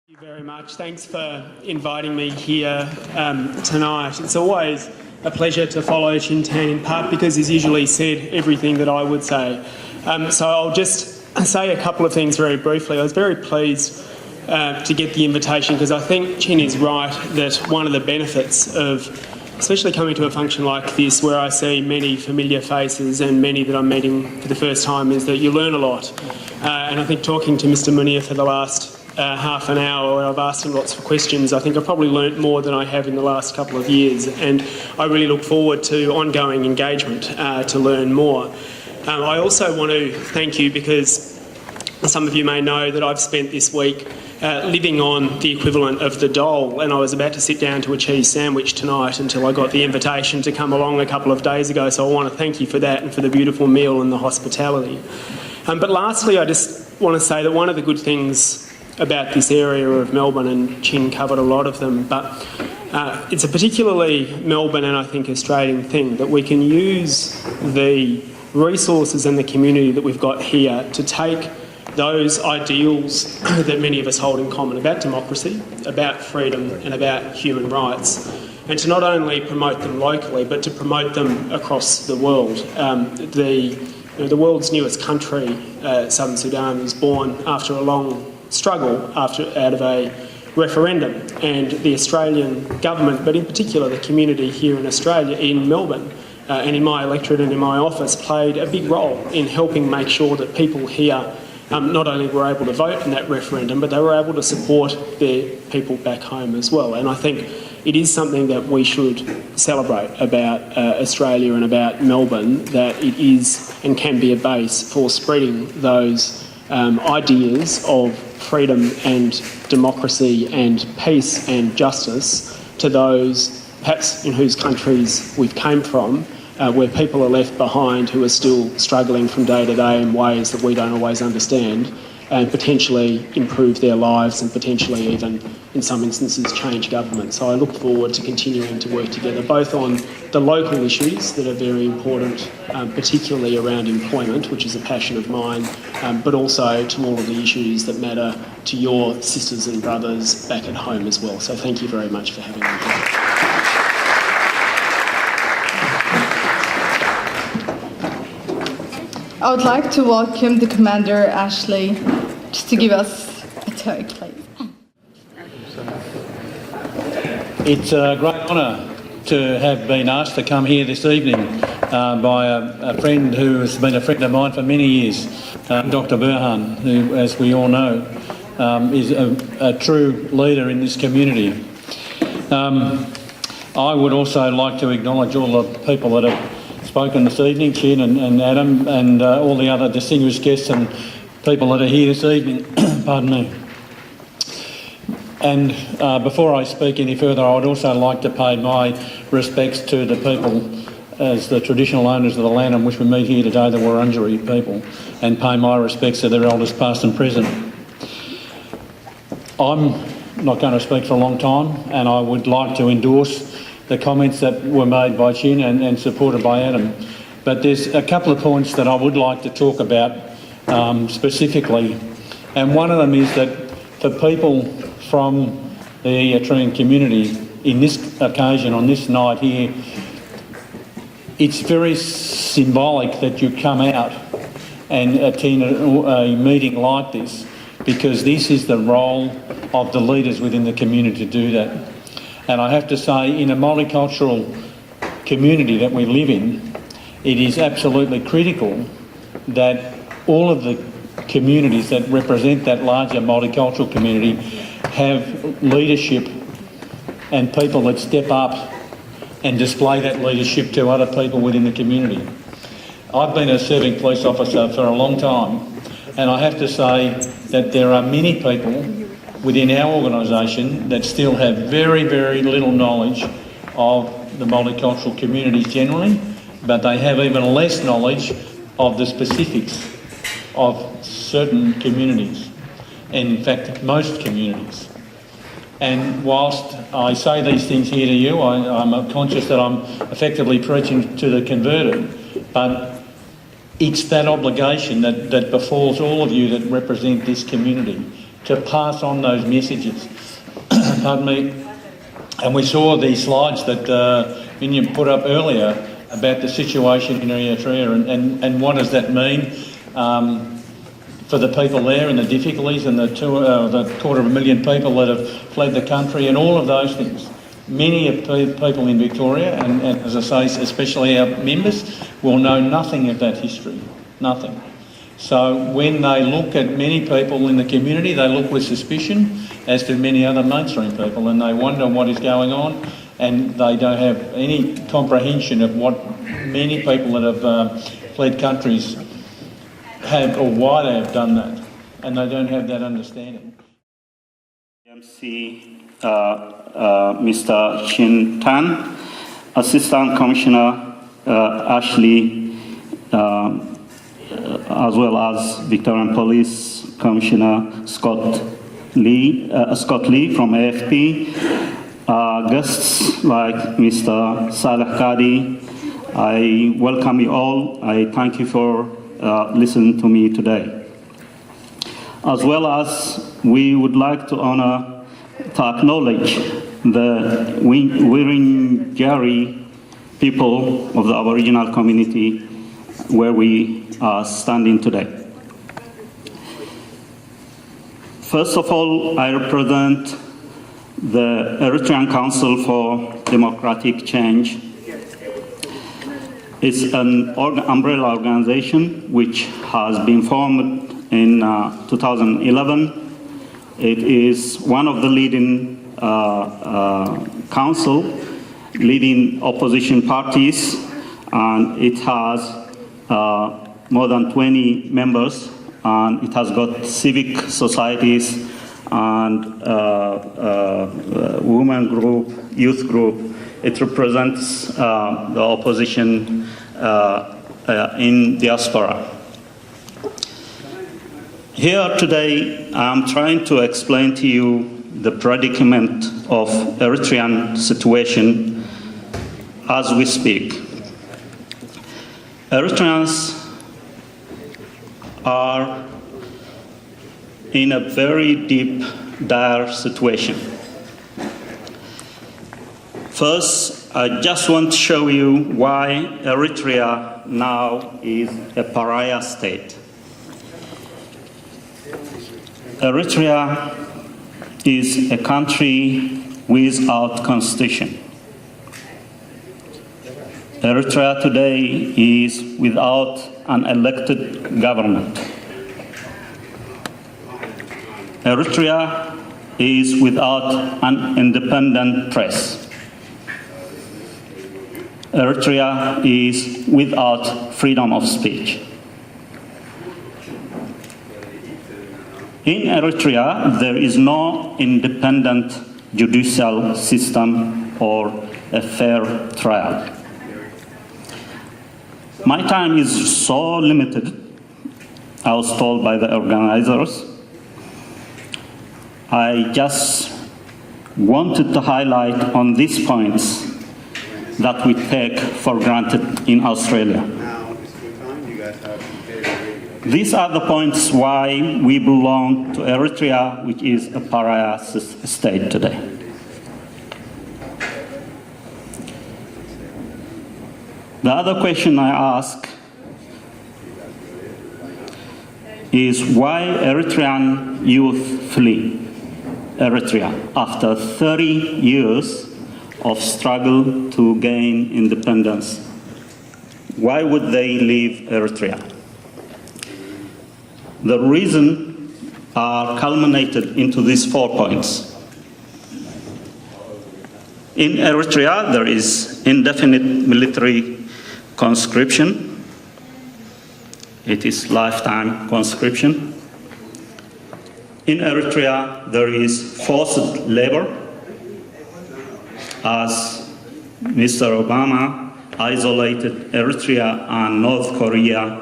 Thank you very much. Thanks for inviting me here tonight. It's always a pleasure to follow Chintan, in part because he's usually said everything that I would say. So I'll just say a couple of things very briefly. I was very pleased to get the invitation because I think Chin is right that one of the benefits of especially coming to a function like this where I see many familiar faces and many that I'm meeting for the first time is that you learn a lot. And I think talking to Mr Munir for the last half an hour where I've asked him lots of questions, I think I've probably learnt more than I have in the last couple of years, and I really look forward to ongoing engagement to learn more. I also want to thank you because some of you may know that I've spent this week living on the equivalent of the dole, and I was about to sit down to a cheese sandwich tonight until I got the invitation to come along a couple of days ago, so I want to thank you for that and for the beautiful meal and the hospitality. But lastly, I just want to say that one of the good things about this area of Melbourne, and Chin covered a lot of them, but it's a particularly Melbourne and I think Australian thing that we can use the resources and the community that we've got here to take those ideals that many of us hold in common about democracy, about freedom and about human rights, and to not only promote them locally but to promote them across the world. The world's newest country, Southern Sudan, was born after a long struggle out of a referendum, and the Australian government, but in particular the community here in Australia, in Melbourne, and in my electorate and in my office, played a big role in helping make sure that people here not only were able to vote in that referendum, but they were able to support their people back home as well. And I think it is something that we should celebrate about Australia and about Melbourne, that it is and can be a base for spreading those ideas of freedom and democracy and peace and justice to those perhaps in whose countries we've came from, where people are left behind who are still struggling from day to day in ways that we don't always understand, and potentially improve their lives and potentially even, in some instances, change government. So I look forward to continuing to work together, both on the local issues that are very important, particularly around employment, which is a passion of mine, but also to all of the issues that matter to your sisters and brothers back at home as well. So thank you very much for having me here. I would like to welcome the Commander, Ashley, just to give us a toke, please. It's a great honour to have been asked to come here this evening by a friend who has been a friend of mine for many years, Dr. Burhan, who, as we all know, is a true leader in this community. I would also like to acknowledge all the people that have spoken this evening, Chin and Adam, and all the other distinguished guests and people that are here this evening. Pardon me. And before I speak any further, I would also like to pay my respects to the people as the traditional owners of the land on which we meet here today, the Wurundjeri people, and pay my respects to their elders past and present. I'm not going to speak for a long time, and I would like to endorse the comments that were made by Chin and supported by Adam. But there's a couple of points that I would like to talk about specifically, and one of them is that for people from the Eritrean community in this occasion, on this night here, it's very symbolic that you come out and attend a meeting like this, because this is the role of the leaders within the community to do that. And I have to say, in a multicultural community that we live in, it is absolutely critical that all of the communities that represent that larger multicultural community have leadership and people that step up and display that leadership to other people within the community. I've been a serving police officer for a long time, and I have to say that there are many people within our organisation that still have very, very little knowledge of the multicultural communities generally, but they have even less knowledge of the specifics of certain communities, and in fact most communities. And whilst I say these things here to you, I'm conscious that I'm effectively preaching to the converted, but it's that obligation that befalls all of you that represent this community to pass on those messages. Pardon me. And we saw the slides that Minya put up earlier about the situation in Eritrea and what does that mean for the people there and the difficulties and the 250,000 people that have fled the country and all of those things. Many of people in Victoria, and as I say, especially our members, will know nothing of that history, nothing. So when they look at many people in the community, they look with suspicion, as do many other mainstream people, and they wonder what is going on, and they don't have any comprehension of what many people that have fled countries have or why they have done that, and they don't have that understanding. MC Mr. Shin Tan, Assistant Commissioner Ashley, as well as Victorian Police Commissioner Scott Lee from AFP, guests like Mr. Saleh Qadi. I welcome you all. I thank you for listening to me today. As well as we would like to acknowledge the Wirinjari people of the Aboriginal community where we are standing today. First of all, I represent the Eritrean Council for Democratic Change. It's an umbrella organization which has been formed in 2011. It is one of the leading council, leading opposition parties, and it has more than 20 members, and it has got civic societies and women group, youth group. It represents the opposition in diaspora. Here today, I'm trying to explain to you the predicament of Eritrean situation as we speak. Eritreans are in a very deep, dire situation. First, I just want to show you why Eritrea now is a pariah state. Eritrea is a country without constitution. Eritrea today is without an elected government. Eritrea is without an independent press. Eritrea is without freedom of speech. In Eritrea, there is no independent judicial system or a fair trial. My time is so limited, I was told by the organizers. I just wanted to highlight on these points that we take for granted in Australia. These are the points why we belong to Eritrea, which is a pariah state today. The other question I ask is why Eritrean youth flee Eritrea after 30 years of struggle to gain independence. Why would they leave Eritrea? The reason are culminated into these 4 points. In Eritrea, there is indefinite military conscription. It is lifetime conscription. In Eritrea, there is forced labor, as Mr. Obama isolated Eritrea and North Korea,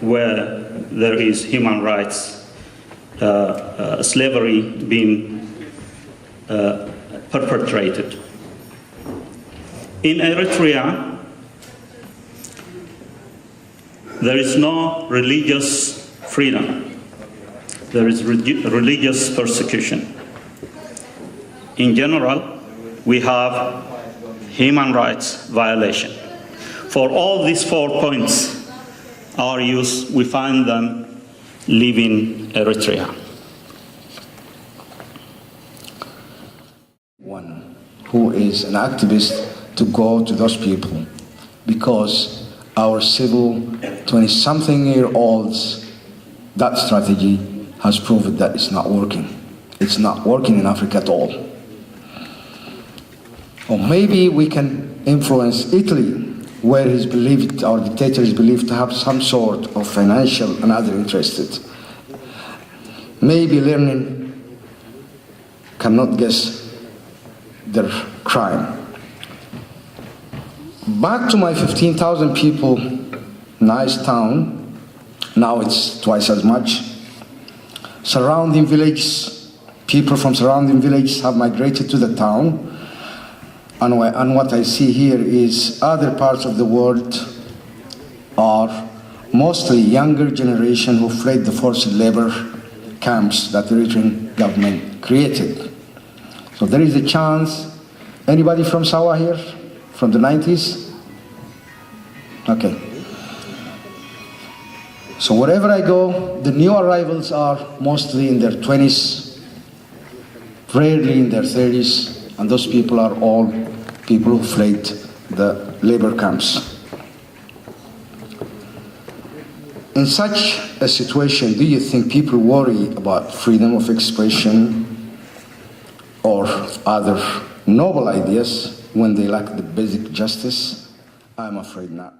where there is human rights, slavery being perpetrated. In Eritrea, there is no religious freedom. there is religious persecution. In general, we have human rights violation. For all these 4 points, our youth, we find them leaving Eritrea. One who is an activist to go to those people, because our civil 20-something-year-olds, that strategy has proven that it's not working. It's not working in Africa at all. Or maybe we can influence Italy, where he's believed, our dictator is believed to have some sort of financial and other interests. Maybe learning cannot guess their crime. Back to my 15,000 people, nice town, now it's twice as much. Surrounding villages, people from surrounding villages have migrated to the town. And what I see here is other parts of the world are mostly younger generation who fled the forced labor camps that the Eritrean government created. So there is a chance. Anybody from Sawa here? From the 90s? Okay. So wherever I go, the new arrivals are mostly in their 20s, rarely in their 30s, and those people are all people who fled the labor camps. In such a situation, do you think people worry about freedom of expression or other noble ideas when they lack the basic justice? I'm afraid not.